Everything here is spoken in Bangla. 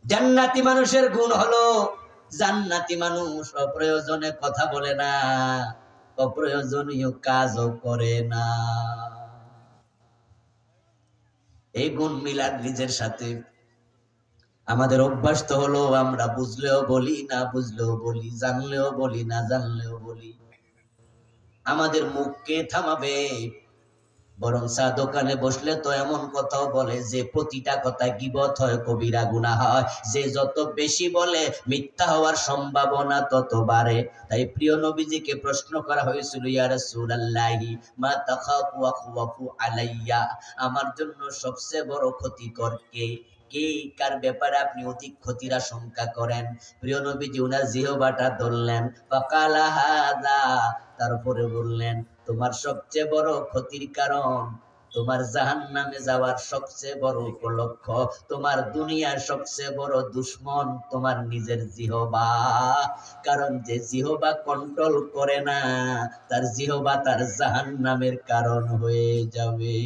জান্নাতি মানুষের গুণ হলো জান্নাতি মানুষ অপ্রয়োজনে কথা বলে না, অপ্রয়োজনীয় কাজও করে না। এই গুণ মিলান নিজের সাথে। আমাদের অভ্যাস তো হলো আমরা বুঝলেও বলি, না বুঝলেও বলি, জানলেও বলি, না জানলেও বলি। আমাদের মুখকে থামাবে। বরং চা দোকানে বসলে তো এমন কথাও বলে যে প্রতিটা কথা গীবত হয়, কবিরা গুনাহ হয়। যে যত বেশি বলে মিথ্যা হওয়ার সম্ভাবনা তত বাড়ে। তাই প্রিয় নবীজিকে প্রশ্ন করা হয়েছিল, ইয়া রাসূলুল্লাহি মা তাখাফু আখওয়াফু আলাইয়া, আমার জন্য সবচেয়ে বড় ক্ষতিকর কে? কে কার ব্যাপারে আপনি অধিক ক্ষতির আশঙ্কা করেন? প্রিয় নবীজি উনার জিহ্বাটা ধরলেন, ফাকালা হাযা, তারপরে বললেন তোমার সবচেয়ে বড় ক্ষতির কারণ, তোমার জাহান্নামে যাওয়ার সবচেয়ে বড় উপলক্ষ, তোমার দুনিয়ার সবচেয়ে বড় দুশমন তোমার নিজের জিহ্বা। কারণ যে জিহ্বা কন্ট্রোল করে না, তার জিহ্বা তার জাহান্নামের কারণ হয়ে যাবে।